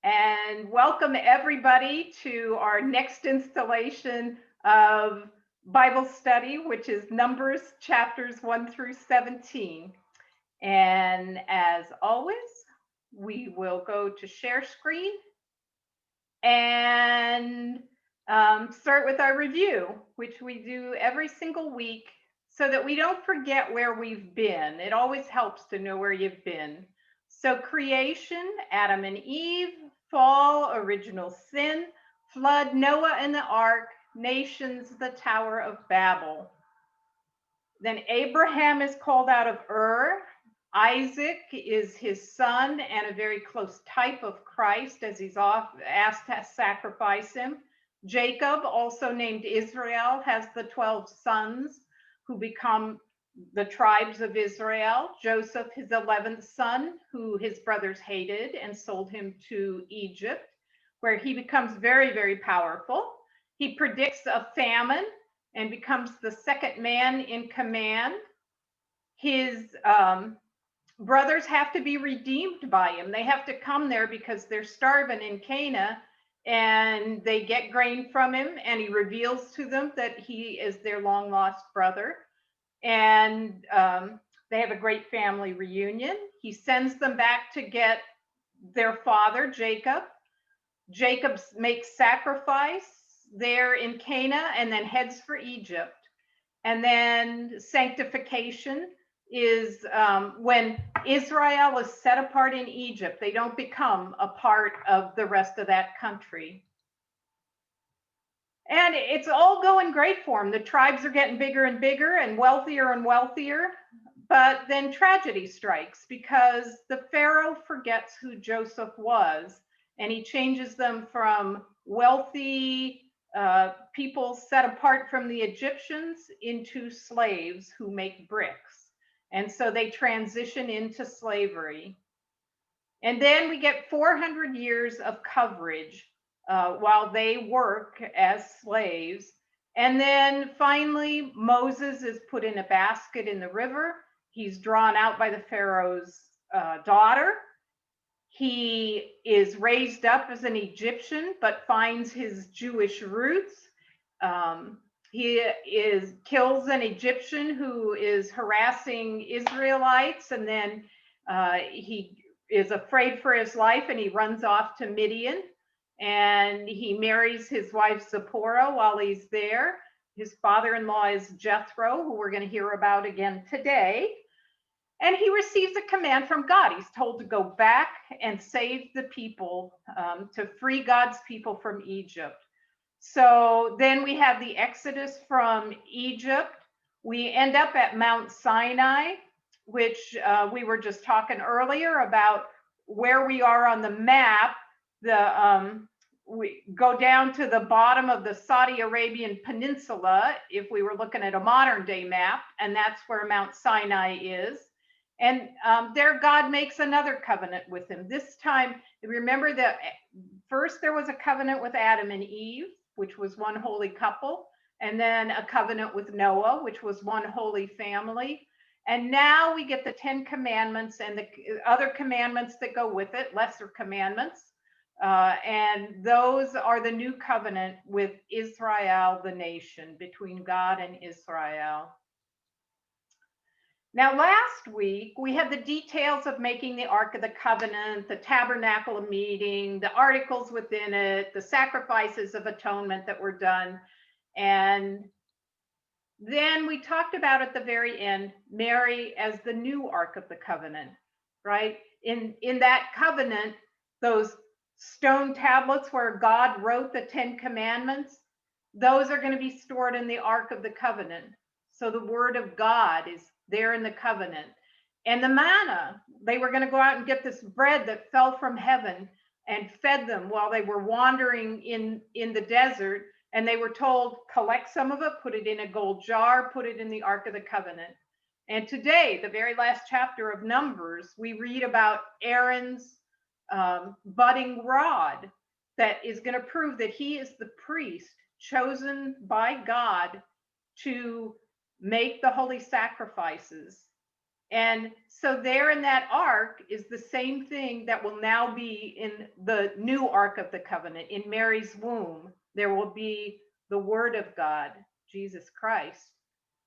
and welcome everybody to our next installation of Bible study, which is Numbers chapters 1 through 17. And as always, we will go to share screen and start with our review, which we do every single week so that we don't forget where we've been. It always helps to know where you've been. So creation, Adam and Eve, fall, original sin, flood, Noah and the ark, nations, the Tower of Babel. Then Abraham is called out of Ur. Isaac is his son and a very close type of Christ as he's asked to sacrifice him. Jacob, also named Israel, has the 12 sons who become the tribes of Israel. Joseph, his 11th son, who his brothers hated and sold him to Egypt, where he becomes very, very powerful. He predicts a famine and becomes the second man in command. His brothers have to be redeemed by him. They have to come there because they're starving in Canaan, and they get grain from him, and he reveals to them that he is their long lost brother. And they have a great family reunion. He sends them back to get their father, Jacob. Jacob makes sacrifice there in Canaan and then heads for Egypt. And then sanctification is when Israel is set apart in Egypt. They don't become a part of the rest of that country. And it's all going great for them. The tribes are getting bigger and bigger and wealthier. But then tragedy strikes because the Pharaoh forgets who Joseph was, and he changes them from wealthy people set apart from the Egyptians into slaves who make bricks. And so they transition into slavery. And then we get 400 years of coverage while they work as slaves. And then finally, Moses is put in a basket in the river. He's drawn out by the Pharaoh's daughter. He is raised up as an Egyptian, but finds his Jewish roots. He kills an Egyptian who is harassing Israelites, and then he is afraid for his life, and he runs off to Midian, and he marries his wife Zipporah while he's there. His father-in-law is Jethro, who we're going to hear about again today. And he receives a command from God. He's told to go back and save the people, to free God's people from Egypt. So then we have the Exodus from Egypt. We end up at Mount Sinai, which we were just talking earlier about where we are on the map. We go down to the bottom of the Saudi Arabian Peninsula if we were looking at a modern day map, and that's where Mount Sinai is. And there God makes another covenant with him. This time, remember that first there was a covenant with Adam and Eve, which was one holy couple, and then a covenant with Noah, which was one holy family. And now we get the 10 commandments and the other commandments that go with it, lesser commandments. And those are the new covenant with Israel, the nation, between God and Israel. Now, last week, we had the details of making the Ark of the Covenant, the tabernacle of meeting, the articles within it, the sacrifices of atonement that were done. And then we talked about at the very end, Mary as the new Ark of the Covenant, right? In that covenant, those stone tablets where God wrote the 10 commandments, those are going to be stored in the Ark of the Covenant. So the word of God is there in the covenant. And the manna, they were going to go out and get this bread that fell from heaven and fed them while they were wandering in the desert. And they were told, collect some of it, put it in a gold jar, put it in the Ark of the Covenant. And today, the very last chapter of Numbers, we read about Aaron's budding rod that is going to prove that he is the priest chosen by God to make the holy sacrifices. And so there in that ark is the same thing that will now be in the new ark of the covenant. In Mary's womb, there will be the word of God, Jesus Christ.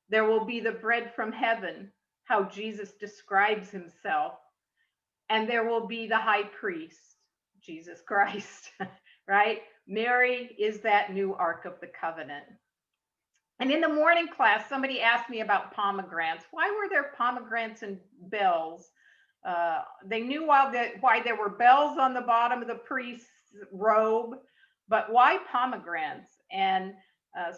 There will be the bread from heaven, how Jesus describes himself. And there will be the high priest, Jesus Christ, right? Mary is that new ark of the covenant. And in the morning class, somebody asked me about pomegranates. Why were there pomegranates and bells? They knew why there were bells on the bottom of the priest's robe, but why pomegranates? And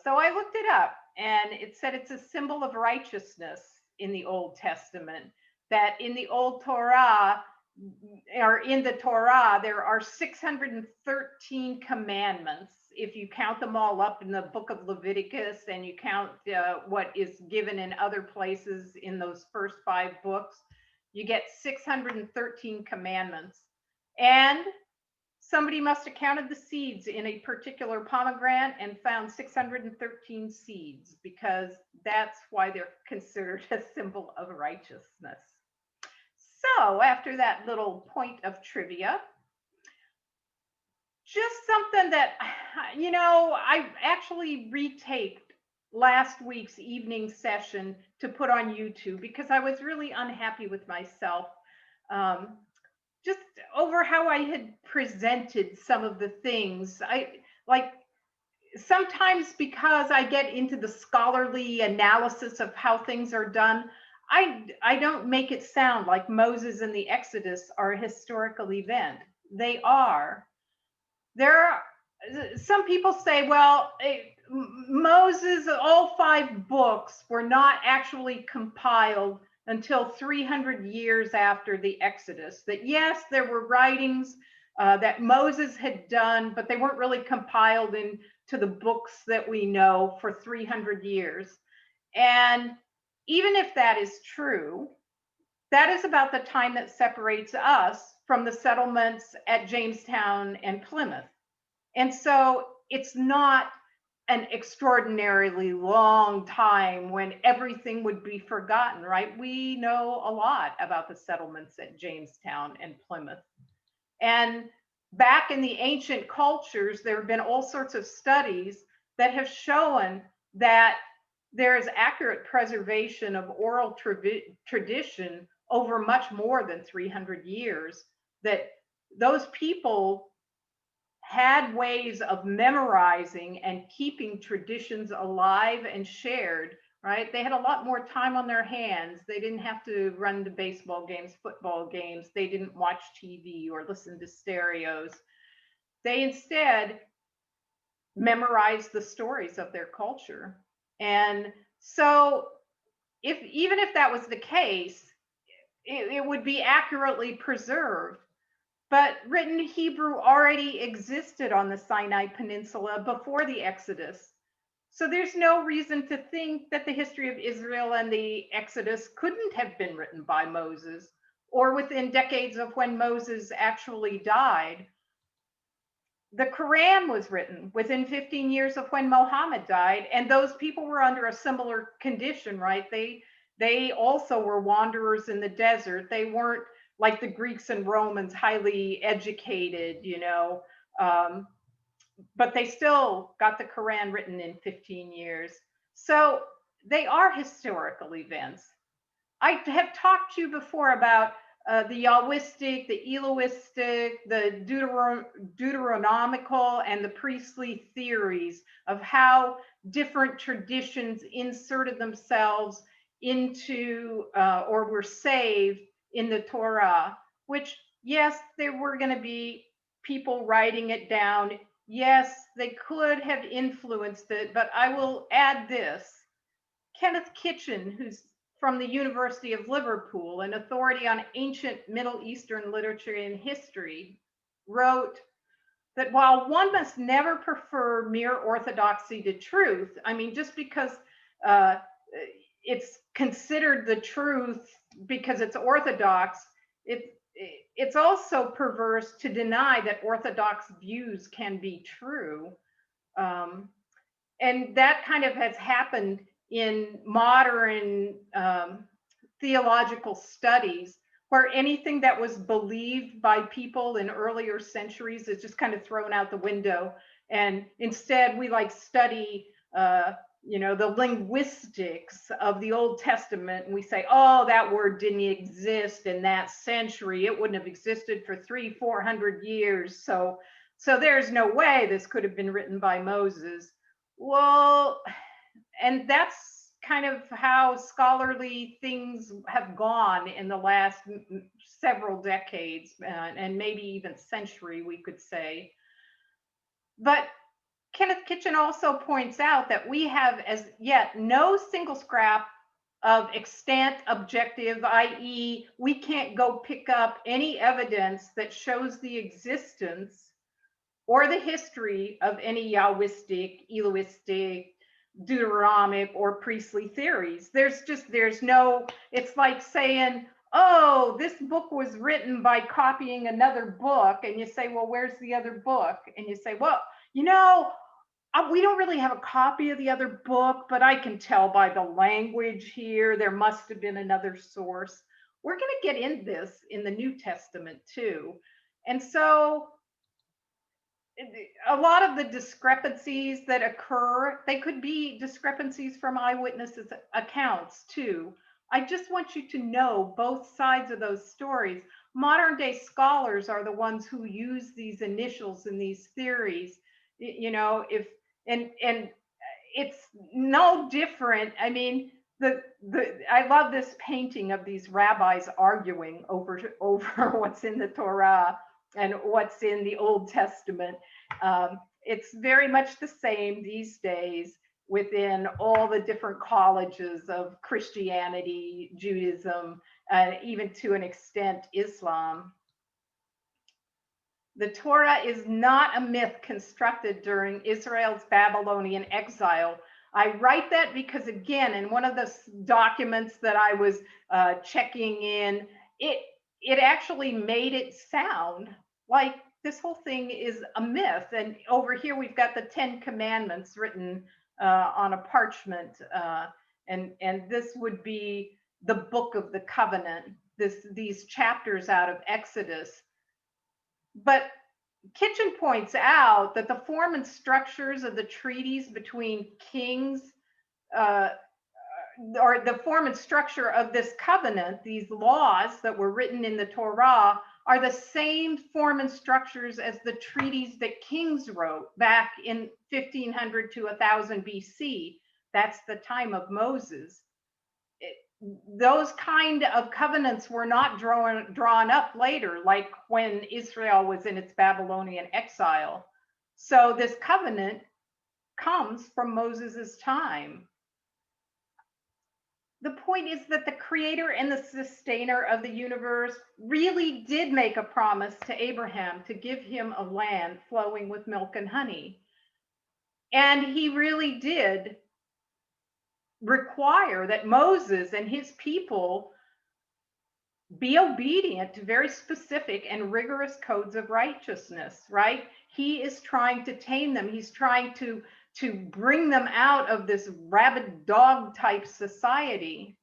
so I looked it up, and it said it's a symbol of righteousness in the Old Testament. That in the Old Torah, or in the Torah, there are 613 commandments. If you count them all up in the book of Leviticus and you count what is given in other places in those first 5 books, you get 613 commandments. And somebody must have counted the seeds in a particular pomegranate and found 613 seeds, because that's why they're considered a symbol of righteousness. So after that little point of trivia, just something that, I actually retaped last week's evening session to put on YouTube because I was really unhappy with myself, just over how I had presented some of the things. Sometimes because I get into the scholarly analysis of how things are done, I don't make it sound like Moses and the Exodus are a historical event. They are. There are some people say, well, Moses, all 5 books were not actually compiled until 300 years after the Exodus. That yes, there were writings that Moses had done, but they weren't really compiled into the books that we know for 300 years. And even if that is true, that is about the time that separates us from the settlements at Jamestown and Plymouth. And so it's not an extraordinarily long time when everything would be forgotten, right? We know a lot about the settlements at Jamestown and Plymouth. And back in the ancient cultures, there have been all sorts of studies that have shown that there is accurate preservation of oral tradition over much more than 300 years, that those people had ways of memorizing and keeping traditions alive and shared, right? They had a lot more time on their hands. They didn't have to run to baseball games, football games. They didn't watch TV or listen to stereos. They instead memorized the stories of their culture. And so even if that was the case, it would be accurately preserved. But written Hebrew already existed on the Sinai Peninsula before the Exodus. So there's no reason to think that the history of Israel and the Exodus couldn't have been written by Moses, or within decades of when Moses actually died. The Quran was written within 15 years of when Muhammad died, and those people were under a similar condition, right? They also were wanderers in the desert. They weren't like the Greeks and Romans, highly educated, but they still got the Quran written in 15 years. So they are historical events. I have talked to you before about the Yahwistic, the Elohistic, the Deuteronomical, and the priestly theories of how different traditions inserted themselves into or were saved in the Torah, which, yes, there were going to be people writing it down. Yes, they could have influenced it, but I will add this. Kenneth Kitchen, who's from the University of Liverpool, an authority on ancient Middle Eastern literature and history, wrote that while one must never prefer mere orthodoxy to truth, I mean, just because it's considered the truth because it's orthodox, it's also perverse to deny that orthodox views can be true. And that kind of has happened in modern theological studies where anything that was believed by people in earlier centuries is just kind of thrown out the window. And instead, we like study, the linguistics of the Old Testament. And we say, oh, that word didn't exist in that century. It wouldn't have existed for 300-400 years. So there's no way this could have been written by Moses. Well, and that's kind of how scholarly things have gone in the last several decades, and maybe even century, we could say. But Kenneth Kitchen also points out that we have as yet no single scrap of extant objective, i.e., we can't go pick up any evidence that shows the existence or the history of any Yahwistic, Elohistic, Deuteronomic, or priestly theories. There's no, it's like saying, oh, this book was written by copying another book. And you say, well, where's the other book? And you say, well, we don't really have a copy of the other book, but I can tell by the language here, there must have been another source. We're going to get in this in the New Testament too. And so a lot of the discrepancies that occur, they could be discrepancies from eyewitnesses' accounts too. I just want you to know both sides of those stories. Modern day scholars are the ones who use these initials in these theories. And it's no different. I mean, I love this painting of these rabbis arguing over what's in the Torah and what's in the Old Testament. It's very much the same these days within all the different colleges of Christianity, Judaism, even to an extent Islam. The Torah is not a myth constructed during Israel's Babylonian exile. I write that because, again, in one of the documents that I was checking in, it actually made it sound like this whole thing is a myth. And over here, we've got the 10 Commandments written on a parchment. And this would be the Book of the Covenant, these chapters out of Exodus. But Kitchen points out that the form and structures of the treaties between kings, or the form and structure of this covenant, these laws that were written in the Torah, are the same form and structures as the treaties that kings wrote back in 1500 to 1000 BC. That's the time of Moses. Those kind of covenants were not drawn up later, like when Israel was in its Babylonian exile. So this covenant comes from Moses's time. The point is that the creator and the sustainer of the universe really did make a promise to Abraham to give him a land flowing with milk and honey. And he really did require that Moses and his people be obedient to very specific and rigorous codes of righteousness, right? He is trying to tame them. He's trying to bring them out of this rabid dog type society.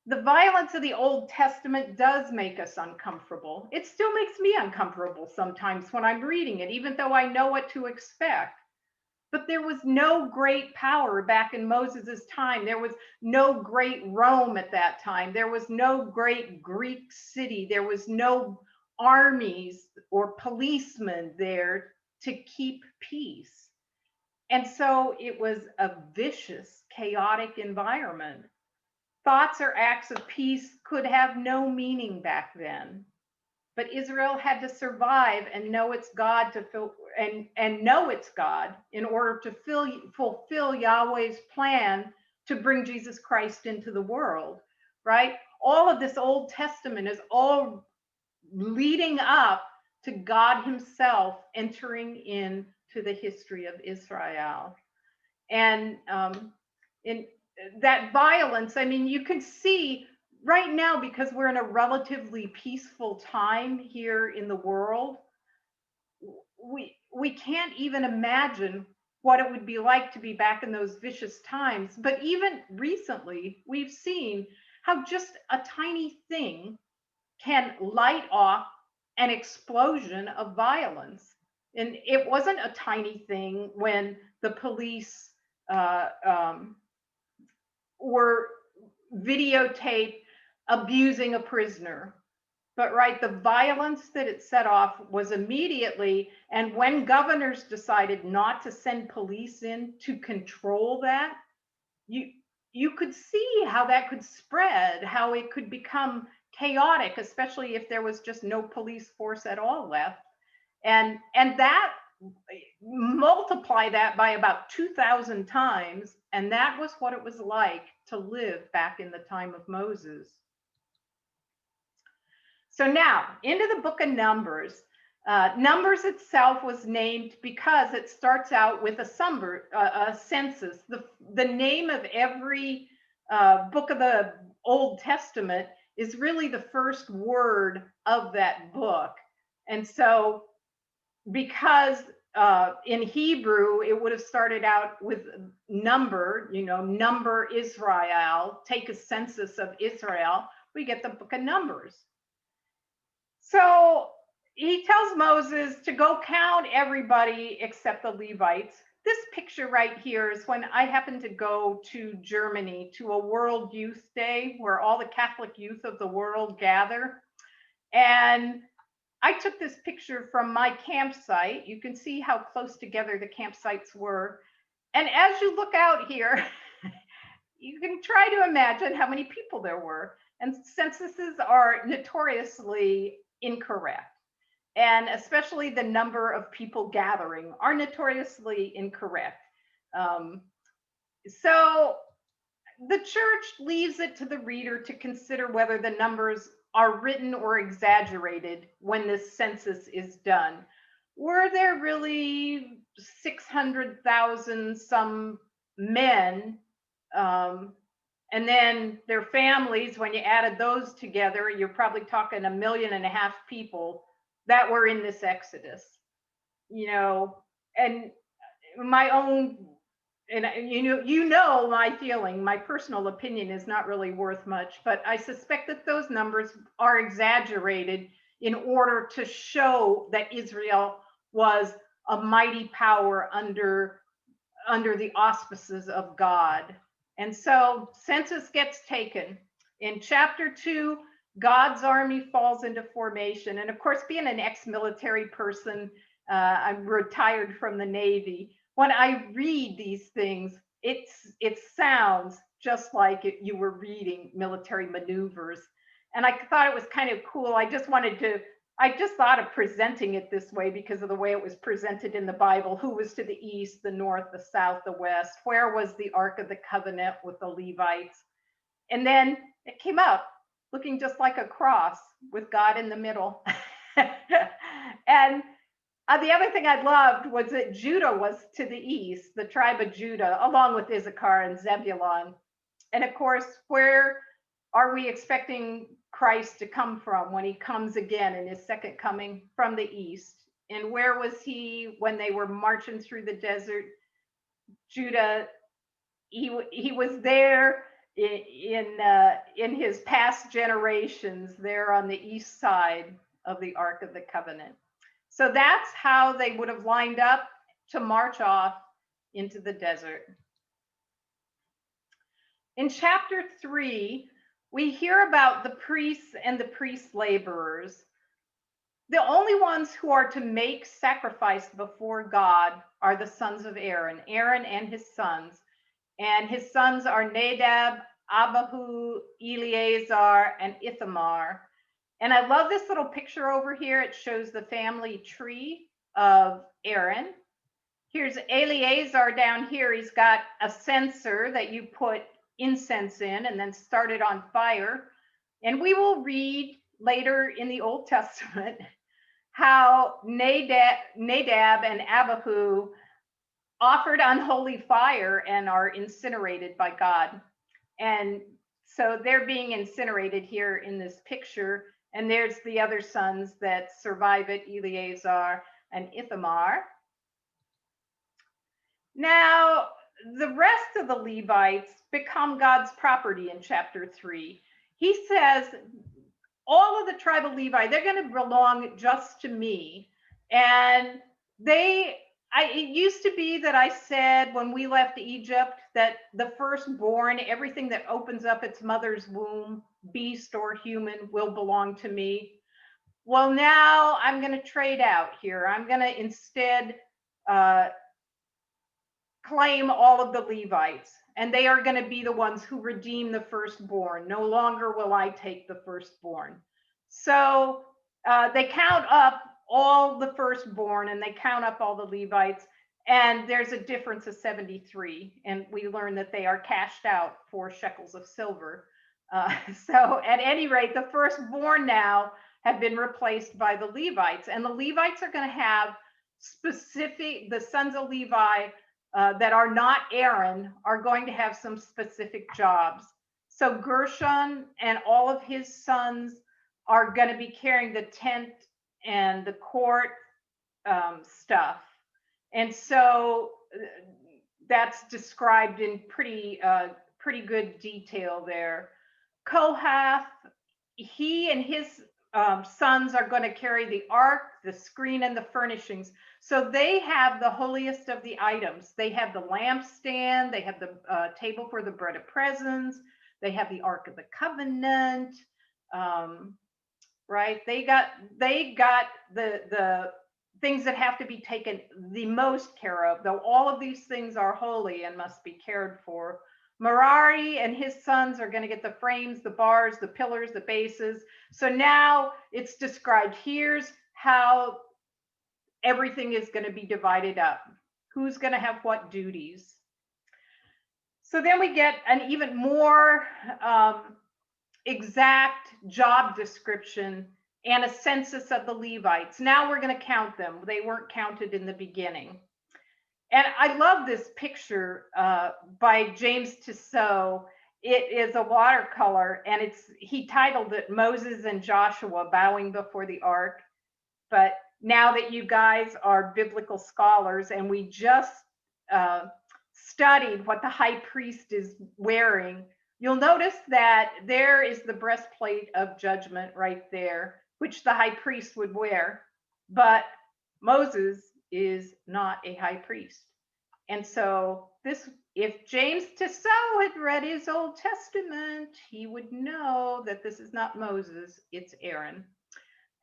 The violence of the Old Testament does make us uncomfortable. It still makes me uncomfortable sometimes when I'm reading it, even though I know what to expect. But there was no great power back in Moses's time. There was no great Rome at that time. There was no great Greek city. There was no armies or policemen there to keep peace. And so it was a vicious, chaotic environment. Thoughts or acts of peace could have no meaning back then. But Israel had to survive and know its God know its God in order to fulfill Yahweh's plan to bring Jesus Christ into the world, right? All of this Old Testament is all leading up to God himself entering into the history of Israel. And in that violence, I mean, you can see right now, because we're in a relatively peaceful time here in the world, we can't even imagine what it would be like to be back in those vicious times. But even recently, we've seen how just a tiny thing can light off an explosion of violence. And it wasn't a tiny thing when the police uh, um, were videotaped abusing a prisoner. But right, the violence that it set off was immediately, and when governors decided not to send police in to control that, you you could see how that could spread, how it could become chaotic, especially if there was just no police force at all left. And that, multiply that by about 2,000 times, and that was what it was like to live back in the time of Moses. So now into the book of Numbers. Numbers itself was named because it starts out with a census. The name of every book of the Old Testament is really the first word of that book. And so because in Hebrew, it would have started out with number, number Israel, take a census of Israel, we get the book of Numbers. So he tells Moses to go count everybody except the Levites. This picture right here is when I happened to go to Germany to a World Youth Day where all the Catholic youth of the world gather. And I took this picture from my campsite. You can see how close together the campsites were. And as you look out here, you can try to imagine how many people there were. And censuses are notoriously incorrect. And especially the number of people gathering are notoriously incorrect. So the church leaves it to the reader to consider whether the numbers are written or exaggerated when this census is done. Were there really 600,000 some men? And then their families, when you added those together, you're probably talking 1.5 million people that were in this Exodus, and my own, and my feeling, my personal opinion is not really worth much, but I suspect that those numbers are exaggerated in order to show that Israel was a mighty power under the auspices of God. And so census gets taken. In chapter 2, God's army falls into formation. And of course, being an ex-military person, I'm retired from the Navy. When I read these things, it sounds just like you were reading military maneuvers. And I thought it was kind of cool. I just thought of presenting it this way because of the way it was presented in the Bible. Who was to the east, the north, the south, the west? Where was the Ark of the Covenant with the Levites? And then it came up looking just like a cross with God in the middle. And the other thing I loved was that Judah was to the east, the tribe of Judah, along with Issachar and Zebulun. And of course, where are we expecting Christ to come from when he comes again in his second coming? From the east. And where was he when they were marching through the desert? Judah, he was there in his past generations, there on the east side of the Ark of the Covenant. So that's how they would have lined up to march off into the desert. In chapter 3, we hear about the priests and the priest laborers. The only ones who are to make sacrifice before God are the sons of Aaron and his sons. And his sons are Nadab, Abihu, Eleazar, and Ithamar. And I love this little picture over here. It shows the family tree of Aaron. Here's Eleazar down here. He's got a censer that you put incense in and then start it on fire. And we will read later in the Old Testament how Nadab and Abihu offered unholy fire and are incinerated by God. And so they're being incinerated here in this picture. And there's the other sons that survive it, Eleazar and Ithamar. Now, the rest of the Levites become God's property in chapter 3. He says, all of the tribe of Levi, they're going to belong just to me. And it used to be that I said when we left Egypt that the firstborn, everything that opens up its mother's womb, beast or human, will belong to me. Well, now I'm going to trade out here. I'm going to instead claim all of the Levites, and they are going to be the ones who redeem the firstborn. No longer will I take the firstborn. So they count up all the firstborn and they count up all the Levites, and there's a difference of 73. And we learn that they are cashed out 4 shekels of silver. So at any rate, the firstborn now have been replaced by the Levites, and the Levites are going to have the sons of Levi that are not Aaron are going to have some specific jobs. So Gershon and all of his sons are going to be carrying the tent and the court stuff. And so that's described in pretty good detail there. Kohath, he and his sons are going to carry the ark, the screen, and the furnishings. So they have the holiest of the items. They have the lampstand, they have the table for the bread of presence, they have the ark of the covenant, right? They got the things that have to be taken the most care of, though all of these things are holy and must be cared for. Merari and his sons are going to get the frames, the bars, the pillars, the bases. So now it's described. Here's how everything is going to be divided up. Who's going to have what duties? So then we get an even more exact job description and a census of the Levites. Now we're going to count them. They weren't counted in the beginning. And I love this picture by James Tissot. It is a watercolor, and he titled it Moses and Joshua Bowing Before the Ark. But now that you guys are biblical scholars, and we just studied what the high priest is wearing, you'll notice that there is the breastplate of judgment right there, which the high priest would wear. But Moses is not a high priest. And so if James Tissot had read his Old Testament, he would know that this is not Moses, it's Aaron.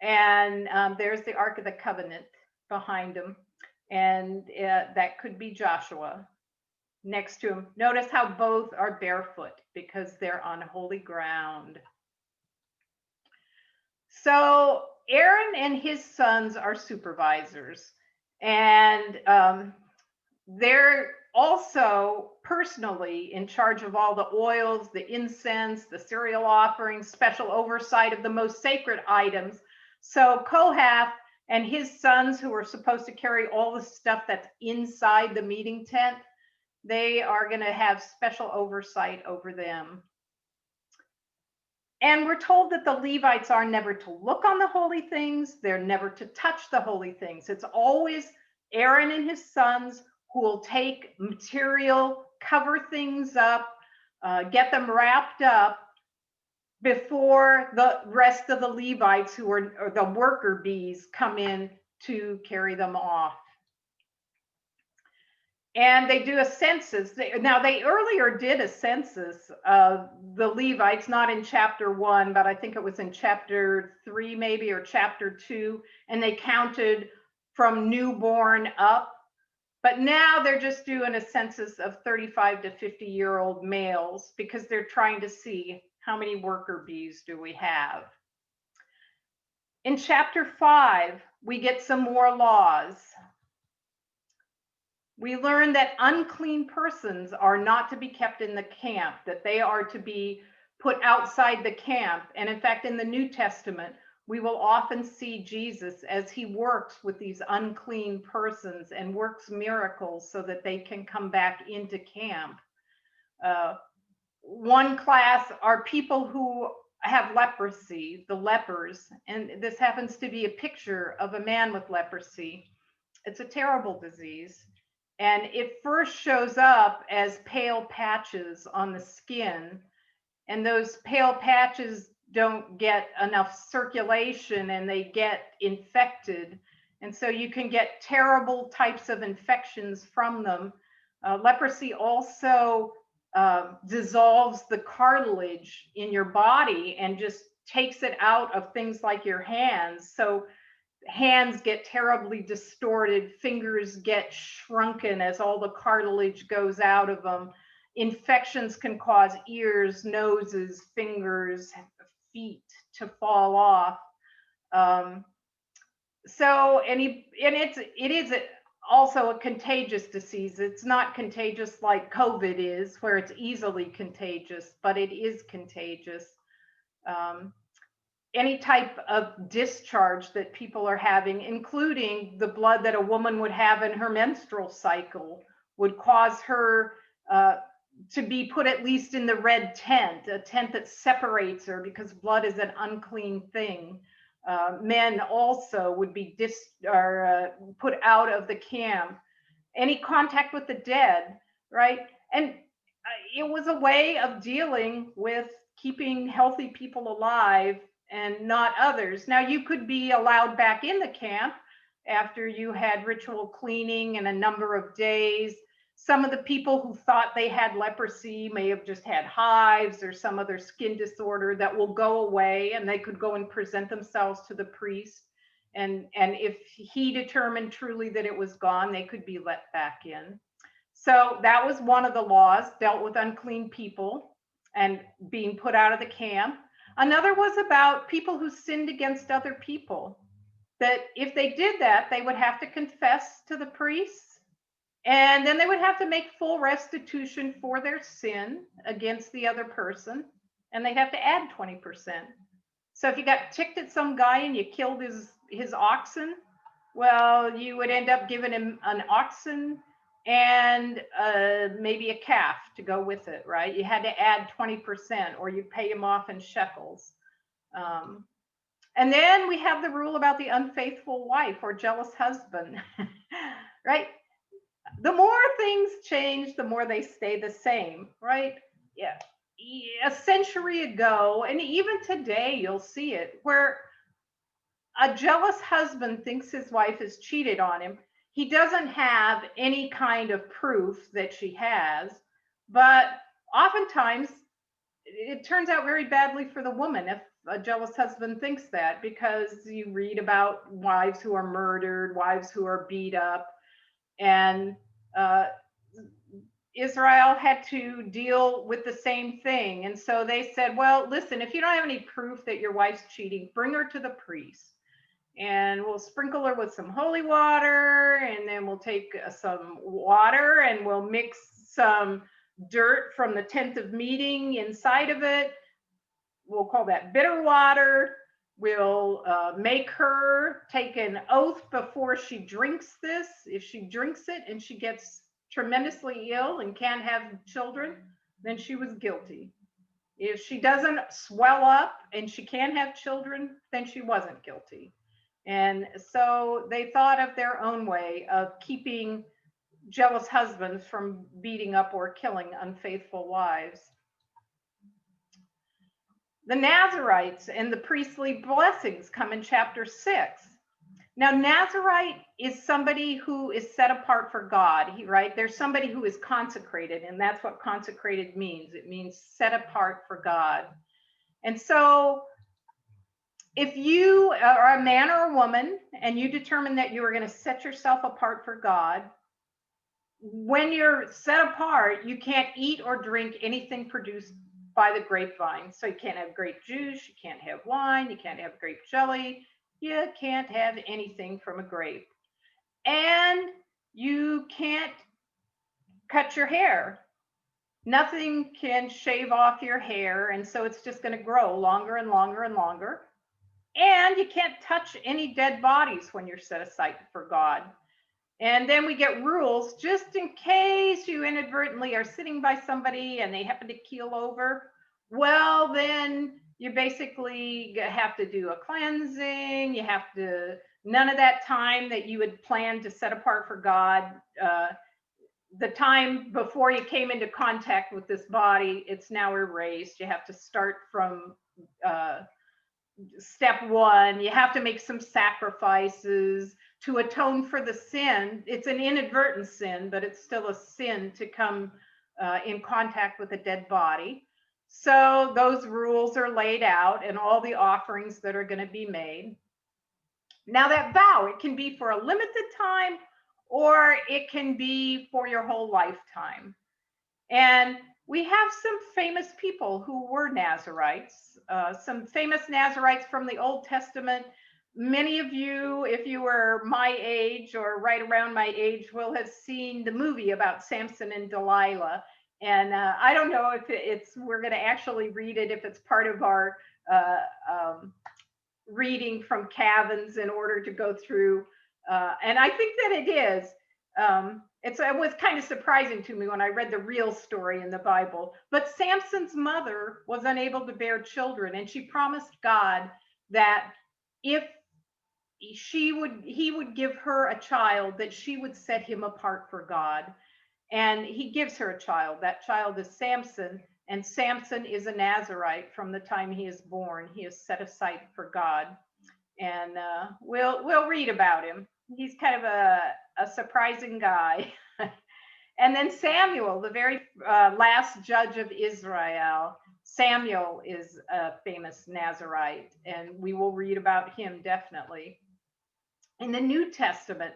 And there's the Ark of the Covenant behind him. And that could be Joshua next to him. Notice how both are barefoot because they're on holy ground. So Aaron and his sons are supervisors, and they're also personally in charge of all the oils, the incense, the cereal offerings, special oversight of the most sacred items. So Kohath and his sons, who are supposed to carry all the stuff that's inside the meeting tent, they are going to have special oversight over them. And we're told that the Levites are never to look on the holy things. They're never to touch the holy things. It's always Aaron and his sons who will take material, cover things up, get them wrapped up before the rest of the Levites, who are or the worker bees, come in to carry them off. And they do a census. Now, they earlier did a census of the Levites, not in chapter 1, but I think it was in chapter 3 maybe, or chapter 2, and they counted from newborn up. But now they're just doing a census of 35 to 50-year-old males because they're trying to see how many worker bees do we have. In chapter 5, we get some more laws. We learn that unclean persons are not to be kept in the camp, that they are to be put outside the camp. And in fact, in the New Testament, we will often see Jesus as he works with these unclean persons and works miracles so that they can come back into camp. One class are people who have leprosy, the lepers, and this happens to be a picture of a man with leprosy. It's a terrible disease. And it first shows up as pale patches on the skin, and those pale patches don't get enough circulation and they get infected. And so you can get terrible types of infections from them. Leprosy also dissolves the cartilage in your body and just takes it out of things like your hands. So hands get terribly distorted, fingers get shrunken as all the cartilage goes out of them. Infections can cause ears, noses, fingers, feet to fall off. It is also a contagious disease. It's not contagious like COVID is, where it's easily contagious, but it is contagious. Any type of discharge that people are having, including the blood that a woman would have in her menstrual cycle, would cause her to be put at least in the red tent, a tent that separates her, because blood is an unclean thing. Men also would be put out of the camp. Any contact with the dead, right? And it was a way of dealing with keeping healthy people alive and not others. Now, you could be allowed back in the camp after you had ritual cleaning in a number of days. Some of the people who thought they had leprosy may have just had hives or some other skin disorder that will go away, and they could go and present themselves to the priest. And if he determined truly that it was gone, they could be let back in. So that was one of the laws, dealt with unclean people and being put out of the camp. Another was about people who sinned against other people, that if they did that, they would have to confess to the priests, and then they would have to make full restitution for their sin against the other person, and they'd have to add 20%. So if you got ticked at some guy and you killed his oxen, well, you would end up giving him an oxen and maybe a calf to go with it, right? You had to add 20%, or you pay him off in shekels. And then we have the rule about the unfaithful wife or jealous husband, right? The more things change, the more they stay the same, right? Yeah. A century ago, and even today, you'll see it, where a jealous husband thinks his wife has cheated on him. He doesn't have any kind of proof that she has, but oftentimes it turns out very badly for the woman if a jealous husband thinks that, because you read about wives who are murdered, wives who are beat up, and Israel had to deal with the same thing. And so they said, well, listen, if you don't have any proof that your wife's cheating, bring her to the priest, and we'll sprinkle her with some holy water, and then we'll take some water and we'll mix some dirt from the tent of meeting inside of it. We'll call that bitter water. We'll make her take an oath before she drinks this. If she drinks it and she gets tremendously ill and can't have children, then she was guilty. If she doesn't swell up and she can't have children, then she wasn't guilty. And so they thought of their own way of keeping jealous husbands from beating up or killing unfaithful wives. The Nazarites and the priestly blessings come in chapter 6. Now, Nazarite is somebody who is set apart for God, right? There's somebody who is consecrated, and that's what consecrated means. It means set apart for God. And so if you are a man or a woman and you determine that you are going to set yourself apart for God, when you're set apart, you can't eat or drink anything produced by the grapevine. So you can't have grape juice, you can't have wine, you can't have grape jelly, you can't have anything from a grape. And you can't cut your hair. Nothing can shave off your hair, and so it's just going to grow longer and longer and longer. And you can't touch any dead bodies when you're set aside for God. And then we get rules just in case you inadvertently are sitting by somebody and they happen to keel over. Well, then you basically have to do a cleansing. You have to, none of that time that you had planned to set apart for God, the time before you came into contact with this body, it's now erased. You have to start from uh, step one. You have to make some sacrifices to atone for the sin. It's an inadvertent sin, but it's still a sin to come in contact with a dead body. So those rules are laid out and all the offerings that are going to be made. Now, that vow, it can be for a limited time or it can be for your whole lifetime. And we have some famous people who were Nazarites, some famous Nazarites from the Old Testament. Many of you, if you were my age or right around my age, will have seen the movie about Samson and Delilah. And I don't know if we're going to actually read it, if it's part of our uh, um, reading from Cavins in order to go through. And I think that it is. It was kind of surprising to me when I read the real story in the Bible. But Samson's mother was unable to bear children, and she promised God that if he would give her a child, that she would set him apart for God. And he gives her a child. That child is Samson, and Samson is a Nazarite from the time he is born. He is set aside for God, and we'll read about him. He's kind of a surprising guy. And then Samuel, the very last judge of Israel. Samuel is a famous Nazarite, and we will read about him definitely. In the New Testament,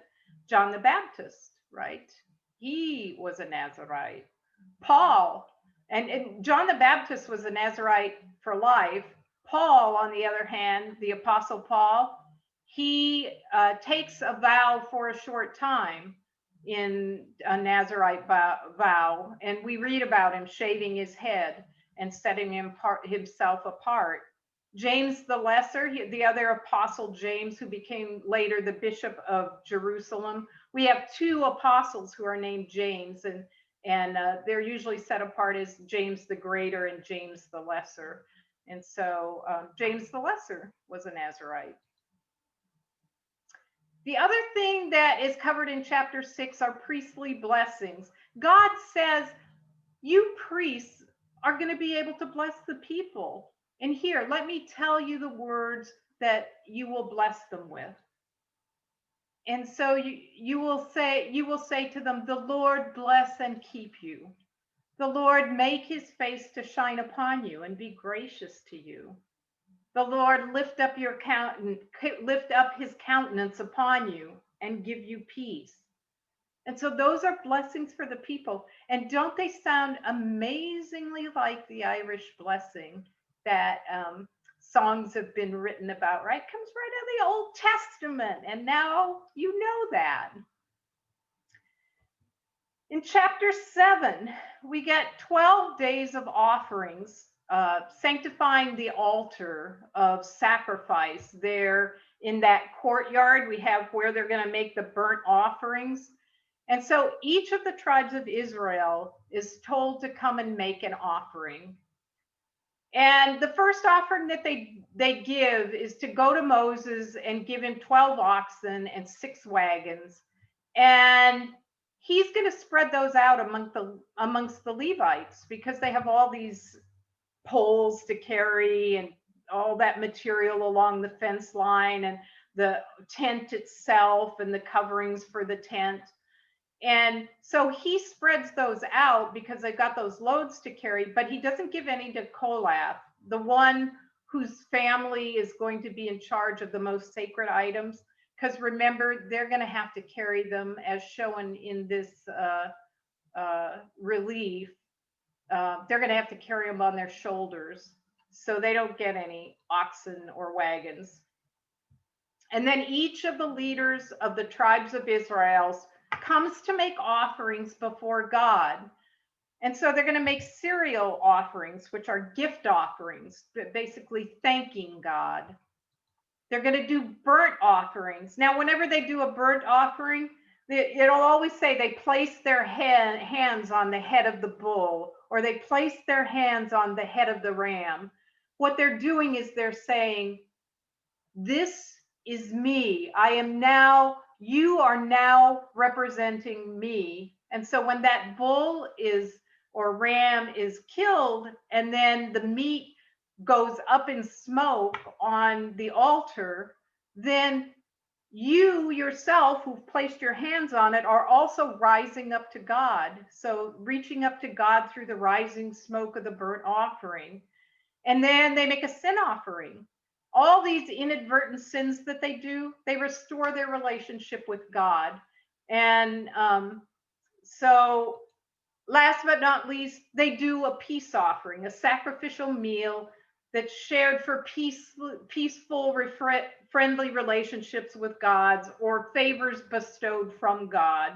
John the Baptist, right? He was a Nazarite. Paul, and John the Baptist was a Nazarite for life. Paul, on the other hand, the Apostle Paul, he takes a vow for a short time in a Nazarite vow, and we read about him shaving his head and setting himself apart. James the Lesser, the other apostle James, who became later the bishop of Jerusalem. We have two apostles who are named James, and they're usually set apart as James the Greater and James the Lesser. And so James the Lesser was a Nazarite. The other thing that is covered in chapter 6 are priestly blessings. God says, you priests are going to be able to bless the people. And here, let me tell you the words that you will bless them with. And so you will say to them, the Lord bless and keep you. The Lord make his face to shine upon you and be gracious to you. The Lord lift up his countenance upon you and give you peace. And so those are blessings for the people. And don't they sound amazingly like the Irish blessing that songs have been written about, right? Comes right out of the Old Testament. And now you know that. In chapter 7, we get 12 days of offerings, sanctifying the altar of sacrifice there in that courtyard. We have where they're going to make the burnt offerings. And so each of the tribes of Israel is told to come and make an offering. And the first offering that they give is to go to Moses and give him 12 oxen and 6 wagons. And he's going to spread those out amongst the Levites, because they have all these poles to carry and all that material along the fence line and the tent itself and the coverings for the tent. And so he spreads those out because they've got those loads to carry, but he doesn't give any to Kolath, the one whose family is going to be in charge of the most sacred items. Because remember, they're going to have to carry them as shown in this relief. They're going to have to carry them on their shoulders. So they don't get any oxen or wagons. And then each of the leaders of the tribes of Israel comes to make offerings before God. And so they're going to make cereal offerings, which are gift offerings, basically thanking God. They're going to do burnt offerings. Now, whenever they do a burnt offering, it'll always say they place their hands on the head of the bull, or they place their hands on the head of the ram. What they're doing is they're saying, this is me. You are now representing me, And so when that bull is or ram is killed, and then the meat goes up in smoke on the altar, then you yourself who've placed your hands on it are also rising up to God. So reaching up to God through the rising smoke of the burnt offering. And then they make a sin offering. All these inadvertent sins that they do, they restore their relationship with God. And so last but not least, they do a peace offering, a sacrificial meal that's shared for peaceful, friendly relationships with God's or favors bestowed from God.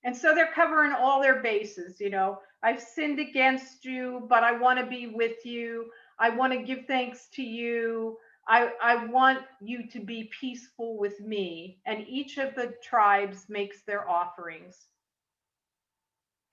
And so they're covering all their bases. You know, I've sinned against you, but I want to be with you. I want to give thanks to you. I want you to be peaceful with me. And each of the tribes makes their offerings.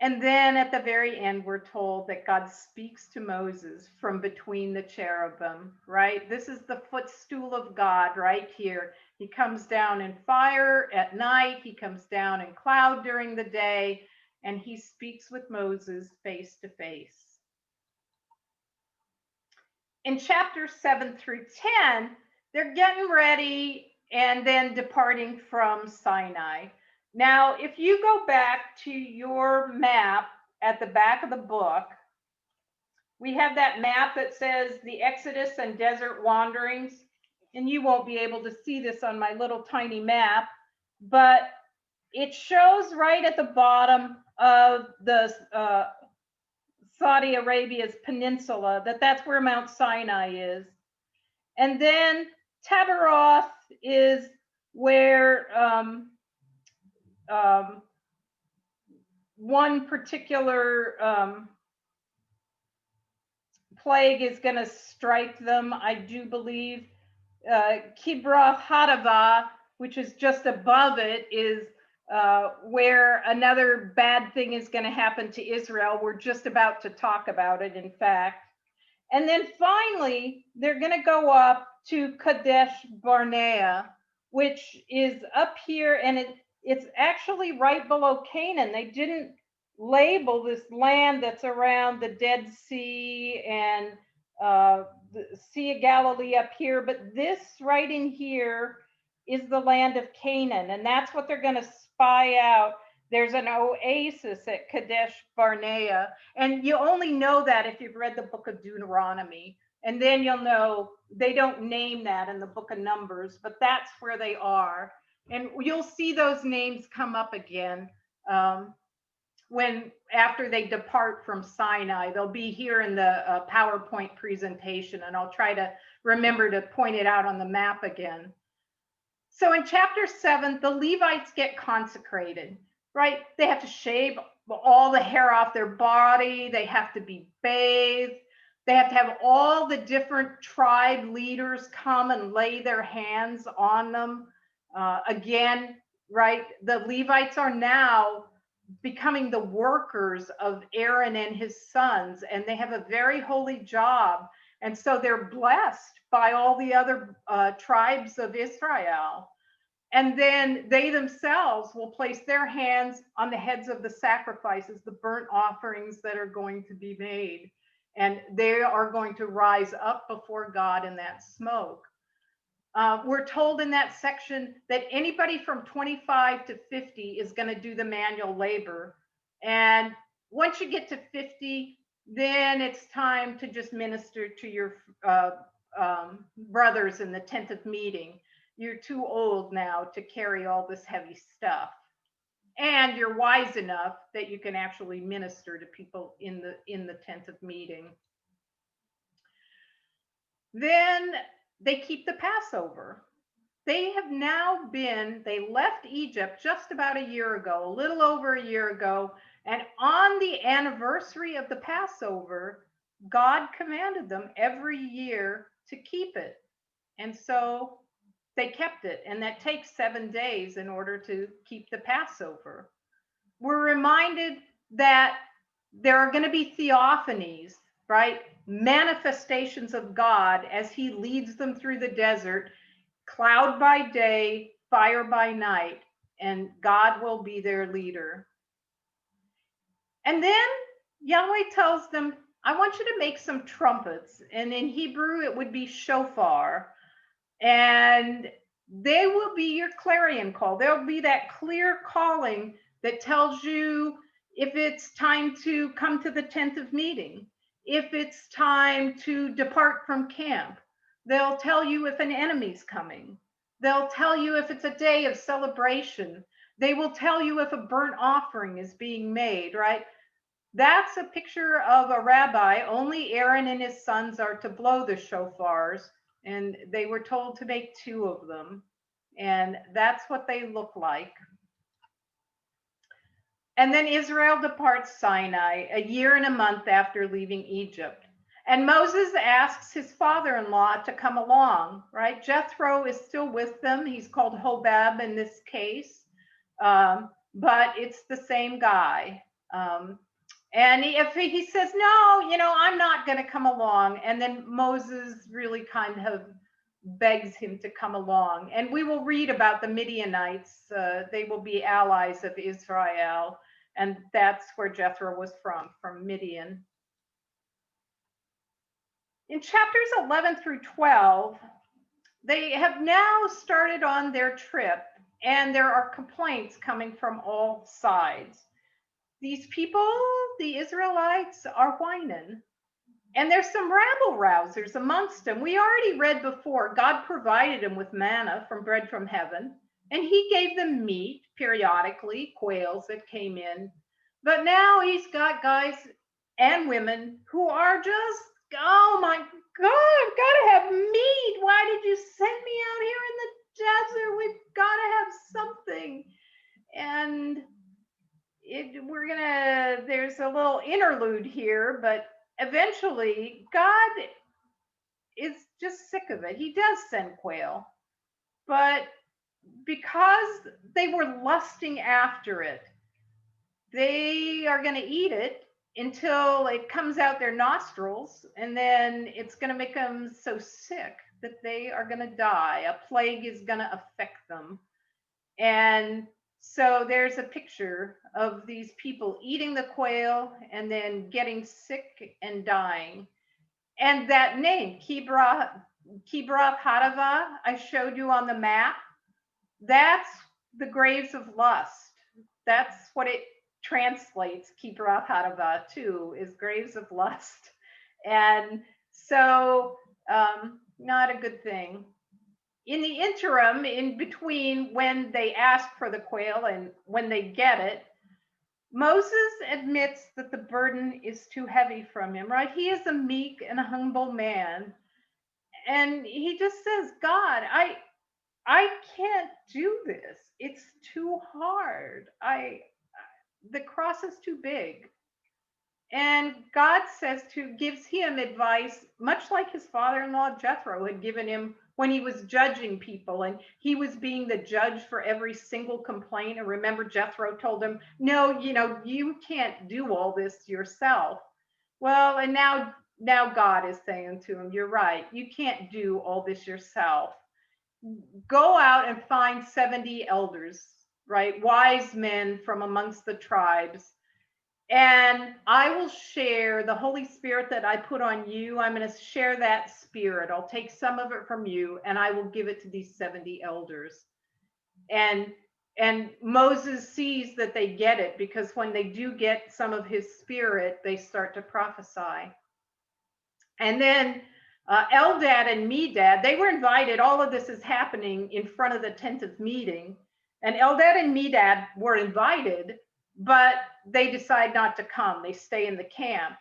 And then at the very end, we're told that God speaks to Moses from between the cherubim, right? This is the footstool of God right here. He comes down in fire at night. He comes down in cloud during the day, and he speaks with Moses face to face. In chapters 7 through 10, they're getting ready and then departing from Sinai. Now, if you go back to your map at the back of the book, we have that map that says the Exodus and desert wanderings. And you won't be able to see this on my little tiny map, but it shows right at the bottom of the Saudi Arabia's peninsula that's where Mount Sinai is. And then Tabaroth is where one particular plague is going to strike them, I do believe. Kibroth Hadava, which is just above it, is where another bad thing is going to happen to Israel. We're just about to talk about it, in fact. And then finally, they're going to go up to Kadesh Barnea, which is up here, and it's actually right below Canaan. They didn't label this land that's around the Dead Sea and the Sea of Galilee up here, but this right in here is the land of Canaan, and that's what they're going to spy out. There's an oasis at Kadesh Barnea, and you only know that if you've read the book of Deuteronomy, and then you'll know they don't name that in the book of Numbers, but that's where they are. And you'll see those names come up again when after they depart from Sinai. They'll be here in the PowerPoint presentation, and I'll try to remember to point it out on the map again. So in chapter 7, the Levites get consecrated, right? They have to shave all the hair off their body. They have to be bathed. They have to have all the different tribe leaders come and lay their hands on them. Again, right? The Levites are now becoming the workers of Aaron and his sons, and they have a very holy job. And so they're blessed by all the other tribes of Israel. And then they themselves will place their hands on the heads of the sacrifices, the burnt offerings that are going to be made. And they are going to rise up before God in that smoke. We're told in that section that anybody from 25 to 50 is going to do the manual labor. And once you get to 50, then it's time to just minister to your brothers in the tent of meeting. You're too old now to carry all this heavy stuff. And you're wise enough that you can actually minister to people in the tent of meeting. Then they keep the Passover. They left Egypt just about a year ago, a little over a year ago. And on the anniversary of the Passover, God commanded them every year to keep it. And so they kept it. And that takes 7 days in order to keep the Passover. We're reminded that there are going to be theophanies, right? Manifestations of God as he leads them through the desert, cloud by day, fire by night, and God will be their leader. And then Yahweh tells them, I want you to make some trumpets. And in Hebrew, it would be shofar. And they will be your clarion call. There'll be that clear calling that tells you if it's time to come to the tent of meeting, if it's time to depart from camp. They'll tell you if an enemy's coming. They'll tell you if it's a day of celebration. They will tell you if a burnt offering is being made, right? That's a picture of a rabbi. Only Aaron and his sons are to blow the shofars, and they were told to make 2 of them. And that's what they look like. And then Israel departs Sinai a year and a month after leaving Egypt. And Moses asks his father-in-law to come along, right? Jethro is still with them. He's called Hobab in this case, but it's the same guy. And if he says, no, I'm not going to come along. And then Moses really kind of begs him to come along. And we will read about the Midianites. They will be allies of Israel. And that's where Jethro was from Midian. In chapters 11 through 12, they have now started on their trip, and there are complaints coming from all sides. These people, the Israelites, are whining. And there's some rabble rousers amongst them. We already read before, God provided them with manna from bread from heaven, and he gave them meat periodically, quails that came in. But now he's got guys and women who are just, oh my God, I've got to have meat. Why did you send me out here in the desert? We've got to have something. And there's a little interlude here, but eventually God is just sick of it. He does send quail, but because they were lusting after it, they are going to eat it until it comes out their nostrils, and then it's going to make them so sick that they are going to die. A plague is going to affect them. And so there's a picture of these people eating the quail and then getting sick and dying. And that name, Kibroth Hadava, I showed you on the map, that's the graves of lust. That's what it translates, Kibroth Hadava, to, is graves of lust. And so not a good thing. In the interim, in between when they ask for the quail and when they get it, Moses admits that the burden is too heavy from him, right? He is a meek and a humble man. And he just says, God, I can't do this. It's too hard. The cross is too big. And God gives him advice, much like his father-in-law Jethro had given him when he was judging people, and he was being the judge for every single complaint. And remember, Jethro told him, no, you can't do all this yourself. Well, and now God is saying to him, you're right, you can't do all this yourself. Go out and find 70 elders, right? Wise men from amongst the tribes. And I will share the Holy Spirit that I put on you. I'm going to share that spirit. I'll take some of it from you and I will give it to these 70 elders. And Moses sees that they get it, because when they do get some of his spirit, they start to prophesy. And then Eldad and Medad, they were invited. All of this is happening in front of the tent of meeting. And Eldad and Medad were invited, but they decide not to come. They stay in the camp.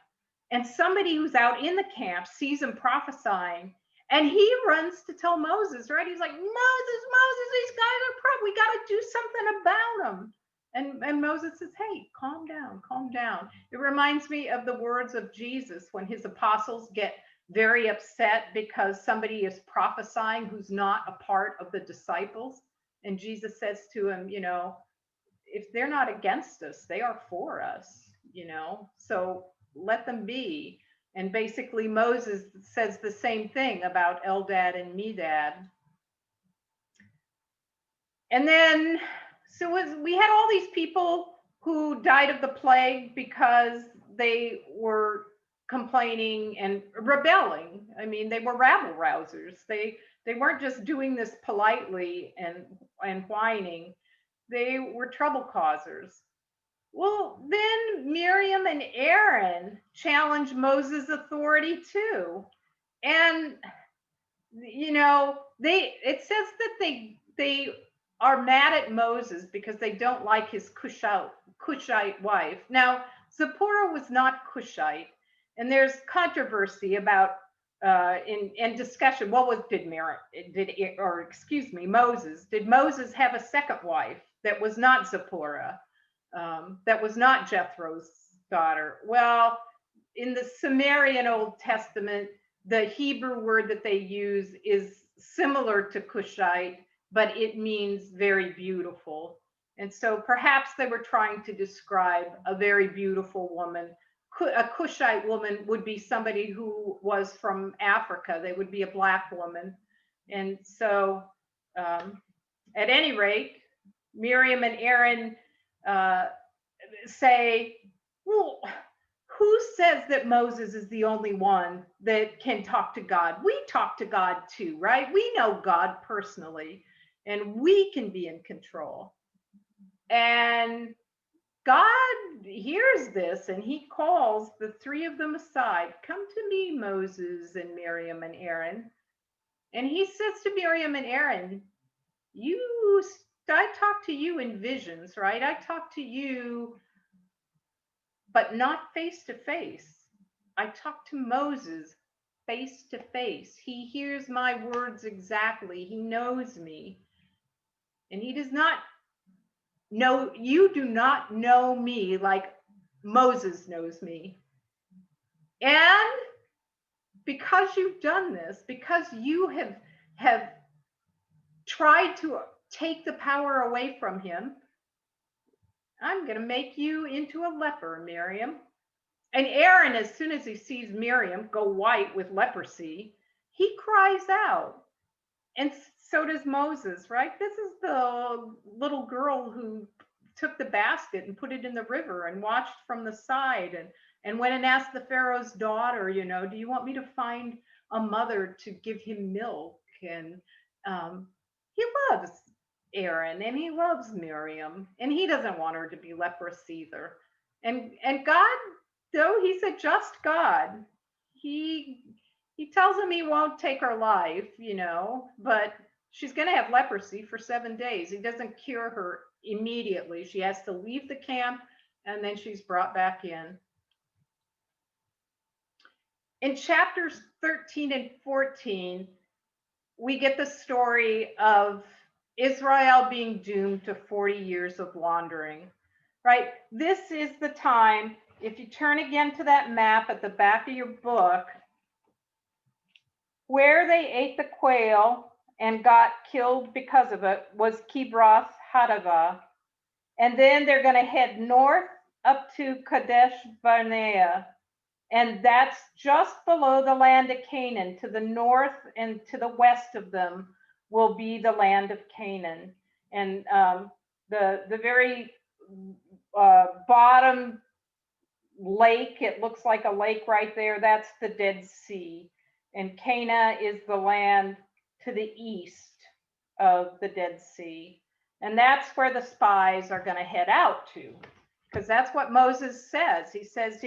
And somebody who's out in the camp sees him prophesying, and he runs to tell Moses, right? He's like, Moses, these guys are we got to do something about them. And Moses says, hey, calm down, calm down. It reminds me of the words of Jesus when his apostles get very upset because somebody is prophesying who's not a part of the disciples. And Jesus says to him, if they're not against us, they are for us, so let them be. And basically Moses says the same thing about Eldad and Medad. And then, so we had all these people who died of the plague because they were complaining and rebelling. I mean, they were rabble rousers. They weren't just doing this politely and whining. They were trouble causers. Well, then Miriam and Aaron challenged Moses' authority too. And you know, it says that they are mad at Moses because they don't like his Cushite wife. Now, Zipporah was not Cushite, and there's controversy about in discussion. What was Moses? Did Moses have a second wife that was not Zipporah, that was not Jethro's daughter? Well, in the Sumerian Old Testament, the Hebrew word that they use is similar to Cushite, but it means very beautiful. And so perhaps they were trying to describe a very beautiful woman. A Cushite woman would be somebody who was from Africa. They would be a black woman. And so, at any rate, Miriam and Aaron say, well, who says that Moses is the only one that can talk to God? We talk to God too, right? We know God personally, and we can be in control. And God hears this, and he calls the three of them aside. Come to me, Moses and Miriam and Aaron. And he says to Miriam and Aaron, I talk to you in visions, right? I talk to you, but not face to face. I talk to Moses face to face. He hears my words exactly. He knows me. And he does not know, you do not know me like Moses knows me. And because you've done this, because you have tried to take the power away from him, I'm going to make you into a leper, Miriam. And Aaron, as soon as he sees Miriam go white with leprosy, he cries out. And so does Moses, right? This is the little girl who took the basket and put it in the river and watched from the side and went and asked the Pharaoh's daughter, do you want me to find a mother to give him milk? And he loves Aaron and he loves Miriam, and he doesn't want her to be leprous either. And God, though he's a just God, he tells him he won't take her life, but she's going to have leprosy for 7 days. He doesn't cure her immediately. She has to leave the camp, and then she's brought back in. In chapters 13 and 14, we get the story of Israel being doomed to 40 years of wandering, right? This is the time, if you turn again to that map at the back of your book, where they ate the quail and got killed because of it was Kibroth Hattaavah. And then they're going to head north up to Kadesh Barnea. And that's just below the land of Canaan. To the north and to the west of them will be the land of Canaan. And the very bottom lake, it looks like a lake right there, that's the Dead Sea. And Cana is the land to the east of the Dead Sea. And that's where the spies are going to head out to, because that's what Moses says. He says,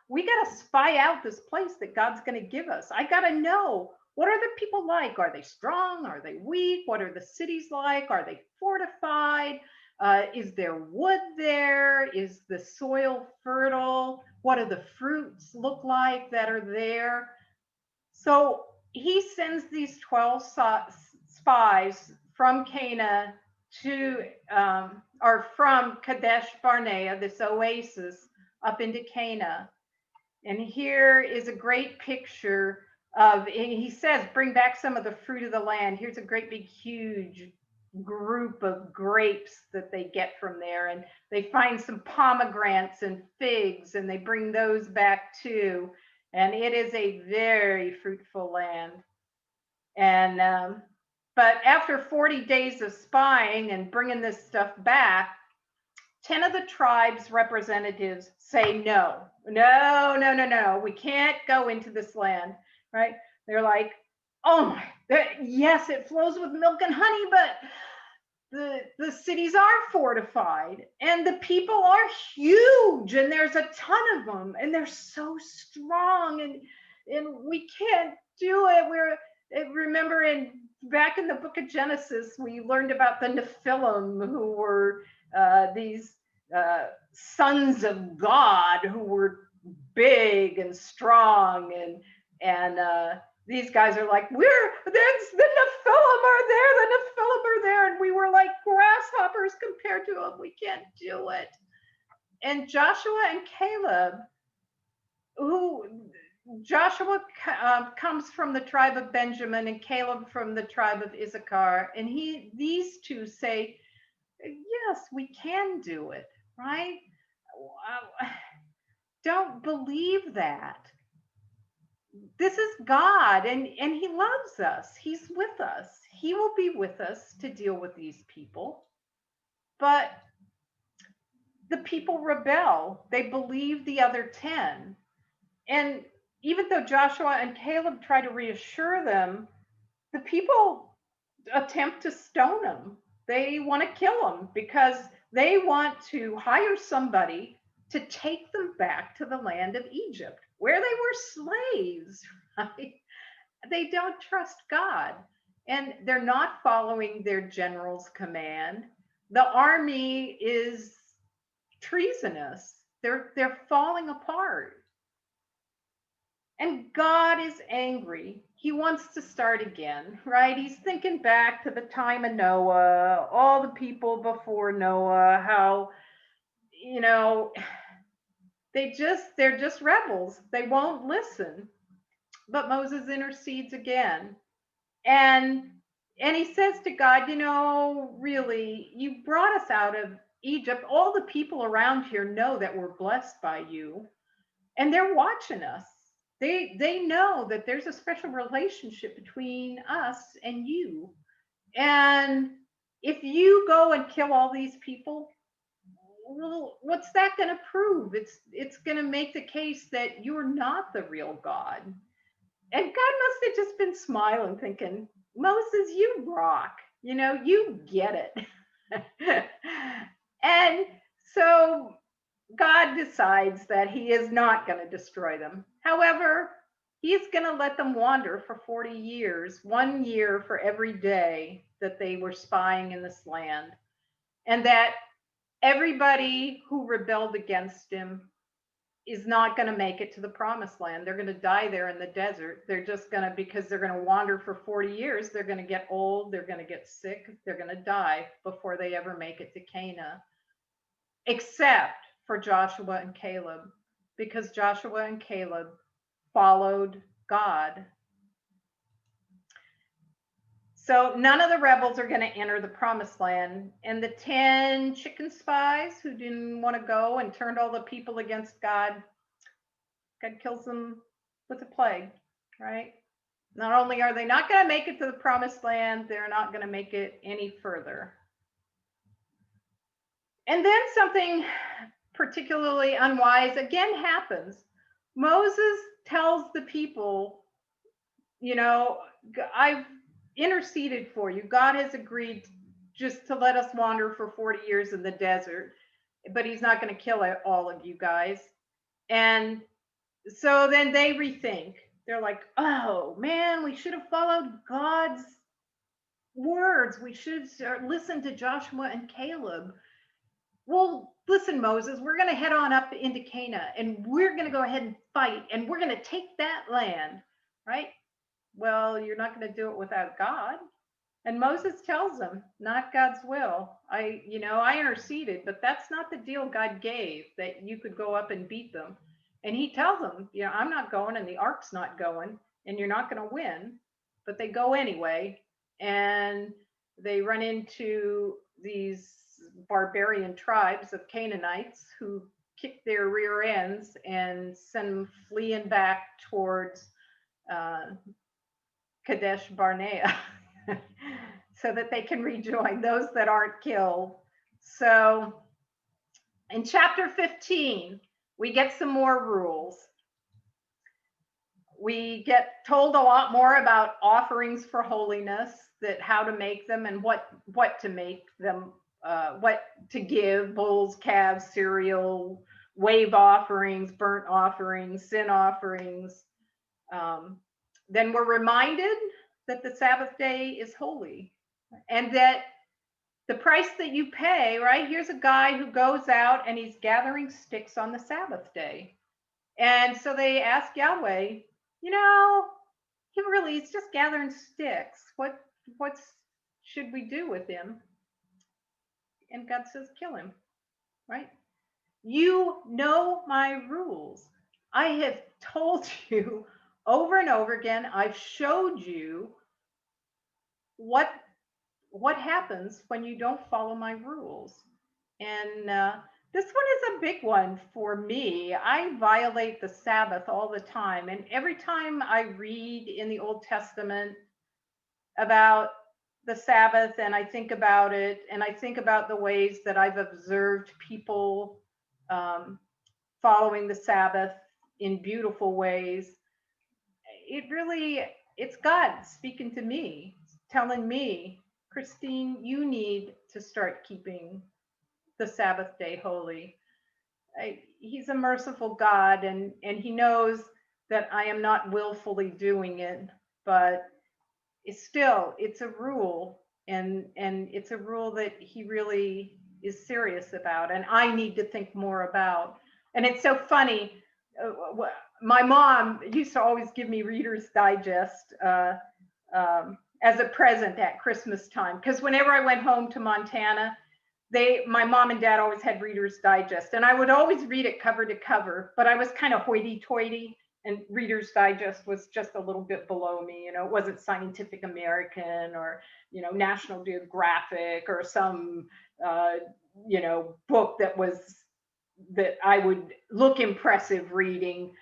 we got to spy out this place that God's going to give us. I got to know, what are the people like? Are they strong? Are they weak? What are the cities like? Are they fortified? Is there wood there? Is the soil fertile? What do the fruits look like that are there? So he sends these 12 spies from Cana or from Kadesh Barnea, this oasis, up into Cana. And here is a great picture of, he says, bring back some of the fruit of the land. Here's a great big huge group of grapes that they get from there. And they find some pomegranates and figs, and they bring those back too. And it is a very fruitful land. And but after 40 days of spying and bringing this stuff back, 10 of the tribe's representatives say no, no, no, no, no, we can't go into this land, right? They're like, oh my, yes, it flows with milk and honey, but the cities are fortified and the people are huge and there's a ton of them and they're so strong and we can't do it. Remember back in the book of Genesis, we learned about the Nephilim, who were these sons of God who were big and strong, and these guys are like, there's the Nephilim are there, the Nephilim are there, and we were like grasshoppers compared to them. We can't do it. And Joshua and Caleb, who Joshua comes from the tribe of Benjamin and Caleb from the tribe of Issachar, and these two say, yes, we can do it, right? Don't believe that. This is God, and he loves us. He's with us. He will be with us to deal with these people. But the people rebel. They believe the other 10. And even though Joshua and Caleb try to reassure them, the people attempt to stone them. They want to kill them because they want to hire somebody to take them back to the land of Egypt, where they were slaves, right? They don't trust God, and they're not following their general's command. The army is treasonous. They're falling apart. And God is angry. He wants to start again, right? He's thinking back to the time of Noah, all the people before Noah, how, you know, they're just rebels. They won't listen. But Moses intercedes again. And he says to God, really, you brought us out of Egypt. All the people around here know that we're blessed by you, and they're watching us. They know that there's a special relationship between us and you. And if you go and kill all these people, well, what's that going to prove? It's going to make the case that you're not the real God. And God must have just been smiling, thinking, Moses, you rock. You get it. And so God decides that he is not going to destroy them. However, he's going to let them wander for 40 years, 1 year for every day that they were spying in this land. And that everybody who rebelled against him is not going to make it to the promised land. They're going to die there in the desert. They're just going to, because they're going to wander for 40 years, they're going to get old, they're going to get sick, they're going to die before they ever make it to Canaan. Except for Joshua and Caleb, because Joshua and Caleb followed God. So none of the rebels are going to enter the promised land. And the 10 chicken spies who didn't want to go and turned all the people against God, God kills them with a plague, right? Not only are they not going to make it to the promised land, they're not going to make it any further. And then something particularly unwise again happens. Moses tells the people, I've interceded for you. God has agreed just to let us wander for 40 years in the desert, but he's not going to kill all of you guys. And so then they rethink. They're like, oh man, we should have followed God's words. We should listen to Joshua and Caleb. Well, listen, Moses, we're going to head on up into Canaan and we're going to go ahead and fight and we're going to take that land, right? Well, you're not going to do it without God. And Moses tells them, not God's will. I interceded, but that's not the deal God gave, that you could go up and beat them. And he tells them, I'm not going and the ark's not going and you're not going to win. But they go anyway. And they run into these barbarian tribes of Canaanites who kick their rear ends and send them fleeing back towards Kadesh Barnea so that they can rejoin those that aren't killed. So In chapter 15, we get some more rules. We get told a lot more about offerings for holiness, that how to make them and what to make them, what to give: bulls, calves, cereal, wave offerings, burnt offerings, sin offerings. Then we're reminded that the Sabbath day is holy, and that the price that you pay, right? Here's a guy who goes out and he's gathering sticks on the Sabbath day. And so they ask Yahweh, you know, he's just gathering sticks. What's should we do with him? And God says, kill him, right? You know my rules. I have told you over and over again. I've showed you what happens when you don't follow my rules. And this one is a big one for me. I violate the Sabbath all the time. And every time I read in the Old Testament about the Sabbath, and I think about it, and I think about the ways that I've observed people following the Sabbath in beautiful ways, it's God speaking to me, telling me, Christine, you need to start keeping the Sabbath day holy. He's a merciful God, and he knows that I am not willfully doing it, but it's a rule, and it's a rule that he really is serious about, and I need to think more about. And it's so funny. My mom used to always give me Reader's Digest as a present at Christmas time, because whenever I went home to Montana, my mom and dad always had Reader's Digest, and I would always read it cover to cover, but I was kind of hoity-toity, and Reader's Digest was just a little bit below me. It wasn't Scientific American or, National Geographic or some, book that I would look impressive reading.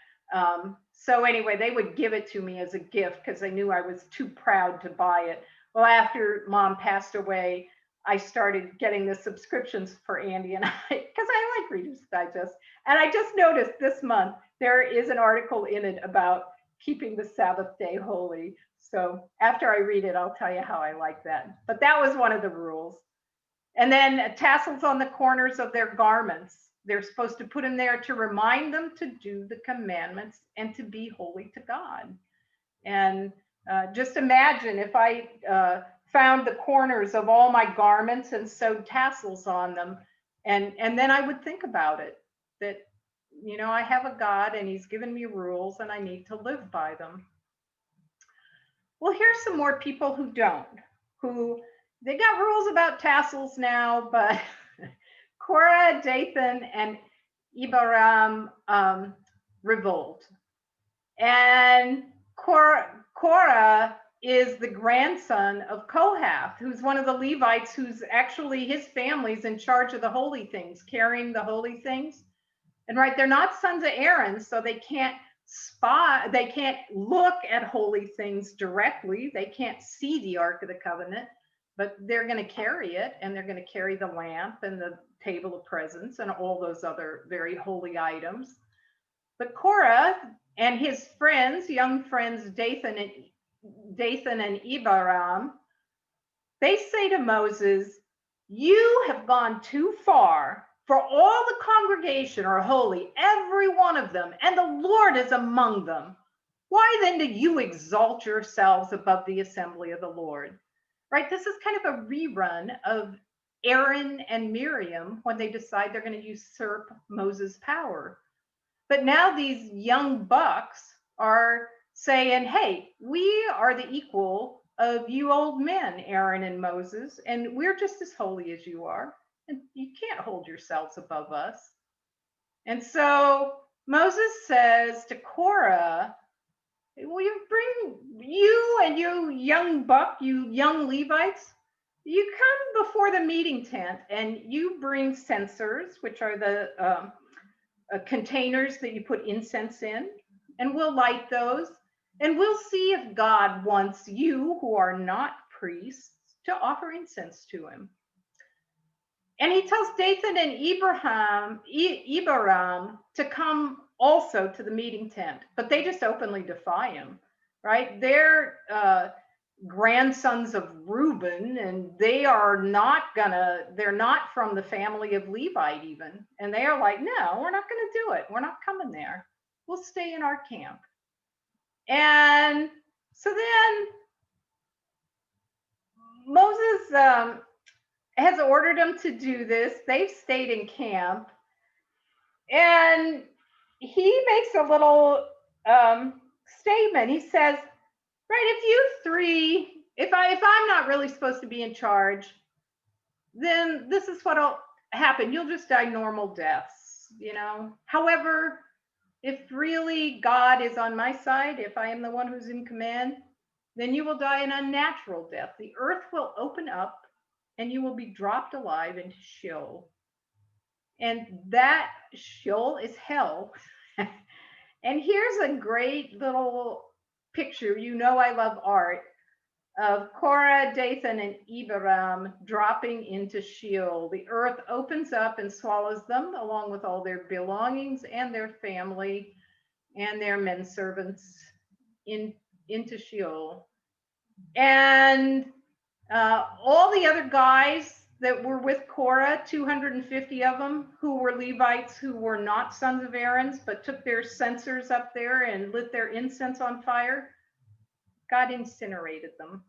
So anyway, they would give it to me as a gift because they knew I was too proud to buy it. Well, after Mom passed away, I started getting the subscriptions for Andy and I, because I like Reader's Digest. And I just noticed this month, there is an article in it about keeping the Sabbath day holy. So after I read it, I'll tell you how I like that. But that was one of the rules. And then tassels on the corners of their garments. They're supposed to put them there to remind them to do the commandments and to be holy to God. And just imagine if I found the corners of all my garments and sewed tassels on them. And then I would think about it, that, I have a God and he's given me rules and I need to live by them. Well, here's some more people who don't, they got rules about tassels now, but Korah, Dathan, and Abiram revolt. And Korah is the grandson of Kohath, who's one of the Levites, who's actually, his family's in charge of the holy things, carrying the holy things. And right, they're not sons of Aaron, so they can't they can't look at holy things directly. They can't see the Ark of the Covenant, but they're going to carry it, and they're going to carry the lamp and the table of presence and all those other very holy items. But Korah and his friends, young friends, Dathan and Abiram, they say to Moses, you have gone too far, for all the congregation are holy, every one of them, and the Lord is among them. Why then do you exalt yourselves above the assembly of the Lord? Right? This is kind of a rerun of Aaron and Miriam when they decide they're going to usurp Moses' power. But now these young bucks are saying, hey, we are the equal of you old men, Aaron and Moses, and we're just as holy as you are, and you can't hold yourselves above us. And so Moses says to Korah, will you bring you and you young buck, you young Levites, you come before the meeting tent and you bring censers, which are the containers that you put incense in, and we'll light those, and we'll see if God wants you, who are not priests, to offer incense to him. And he tells Dathan and Abiram to come also to the meeting tent, but they just openly defy him, right? They're grandsons of Reuben, and they're not from the family of Levite even. And they are like, no, we're not gonna do it. We're not coming there. We'll stay in our camp. And so then Moses has ordered them to do this. They've stayed in camp. And he makes a little statement. He says, right, if you three, if I'm not really supposed to be in charge, then this is what'll happen. You'll just die normal deaths, you know. However, if really God is on my side, if I am the one who's in command, then you will die an unnatural death. The earth will open up and you will be dropped alive into Sheol. And that Sheol is hell. And here's a great little picture. You know, I love art, of Korah, Dathan, and Abiram dropping into Sheol. The earth opens up and swallows them, along with all their belongings and their family and their men servants into Sheol. And all the other guys that were with Korah, 250 of them, who were Levites, who were not sons of Aaron's, but took their censers up there and lit their incense on fire, God incinerated them.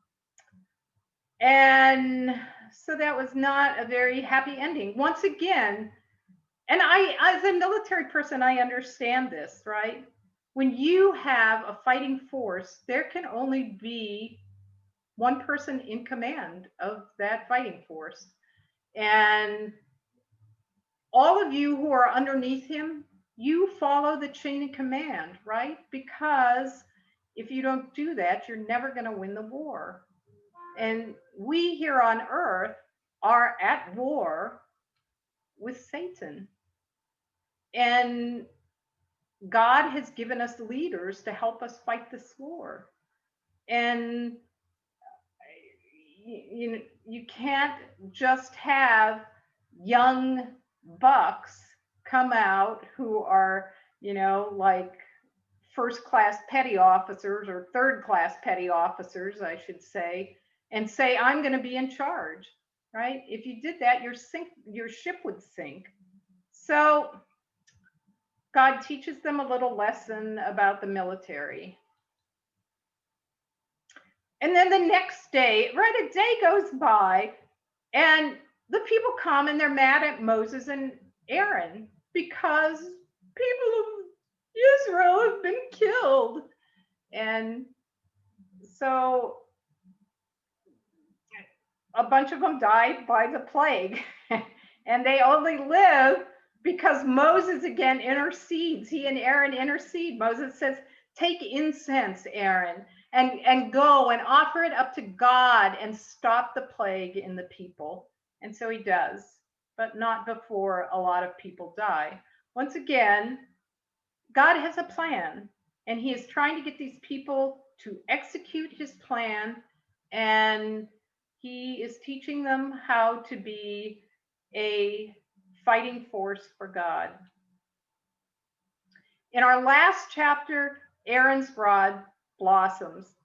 And so that was not a very happy ending. Once again, and I, as a military person, I understand this, right? When you have a fighting force, there can only be one person in command of that fighting force. And all of you who are underneath him, you follow the chain of command, right? Because if you don't do that, you're never going to win the war. And we here on earth are at war with Satan. And God has given us leaders to help us fight this war. And you can't just have young bucks come out who are, like first class petty officers or third class petty officers, I should say, and say, I'm going to be in charge, right? If you did that, your ship would sink. So God teaches them a little lesson about the military. And then the next day, right, a day goes by, and the people come and they're mad at Moses and Aaron because people of Israel have been killed. And so a bunch of them died by the plague. And they only live because Moses again intercedes. He and Aaron intercede. Moses says, take incense, Aaron, and go and offer it up to God and stop the plague in the people. And so he does, but not before a lot of people die. Once again, God has a plan, and he is trying to get these people to execute his plan, and he is teaching them how to be a fighting force for God. In our last chapter, Aaron's rod blossoms.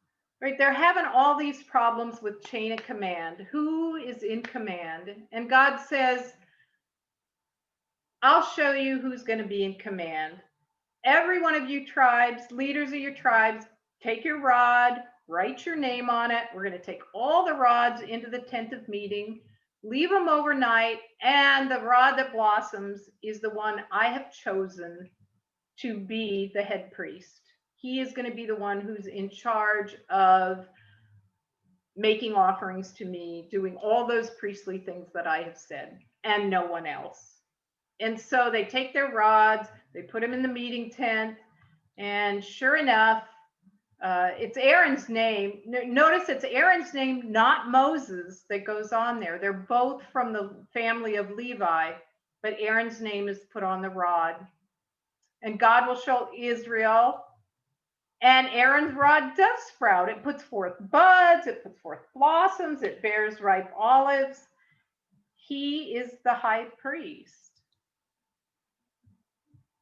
Right, they're having all these problems with chain of command. Who is in command? And God says, I'll show you who's going to be in command. Every one of you tribes, leaders of your tribes, take your rod, write your name on it. We're going to take all the rods into the tent of meeting, leave them overnight, and the rod that blossoms is the one I have chosen to be the head priest. He is going to be the one who's in charge of making offerings to me, doing all those priestly things that I have said, and no one else. And so they take their rods, they put them in the meeting tent, and sure enough, it's Aaron's name. Notice it's Aaron's name, not Moses, that goes on there. They're both from the family of Levi, but Aaron's name is put on the rod. And God will show Israel. And Aaron's rod does sprout. It puts forth buds, it puts forth blossoms, it bears ripe olives. he is the high priest.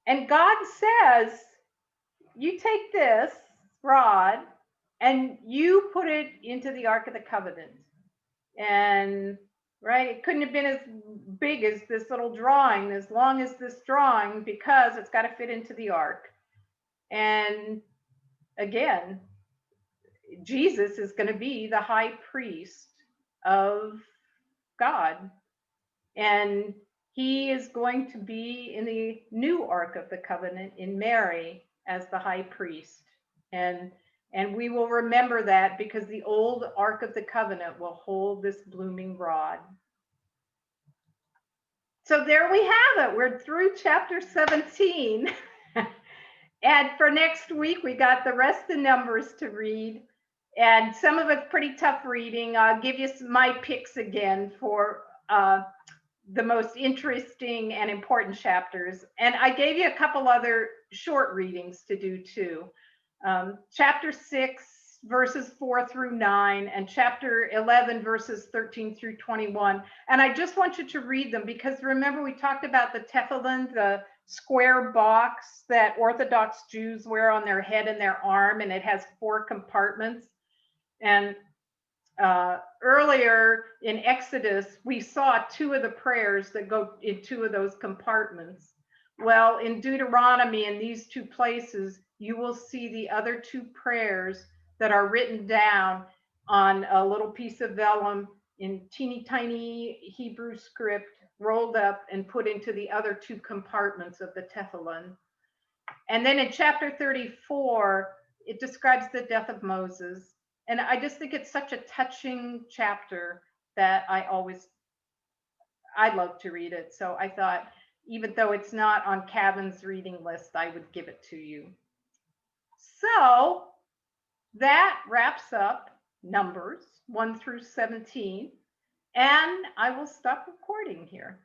And God says, you take this rod and you put it into the Ark of the Covenant. And right, it couldn't have been as big as this little drawing, as long as this drawing, because it's got to fit into the ark. And again, Jesus is going to be the high priest of God, and he is going to be in the new Ark of the Covenant in Mary as the high priest. And we will remember that because the old Ark of the Covenant will hold this blooming rod. So there we have it. We're through chapter 17. And for next week, we got the rest of the Numbers to read. And some of it's pretty tough reading. I'll give you my picks again for the most interesting and important chapters. And I gave you a couple other short readings to do too. Chapter 6, verses 4 through 9, and chapter 11, verses 13 through 21. And I just want you to read them because remember we talked about the tefillin, the square box that Orthodox Jews wear on their head and their arm, and it has 4 compartments. And earlier in Exodus, we saw 2 of the prayers that go in 2 of those compartments. Well, in Deuteronomy, in these 2 places, you will see the other 2 prayers that are written down on a little piece of vellum in teeny tiny Hebrew script, rolled up and put into the other 2 compartments of the tefillin. And then in chapter 34, it describes the death of Moses. And I just think it's such a touching chapter that I love to read it. So I thought, even though it's not on Kevin's reading list, I would give it to you. So that wraps up Numbers 1 through 17. And I will stop recording here.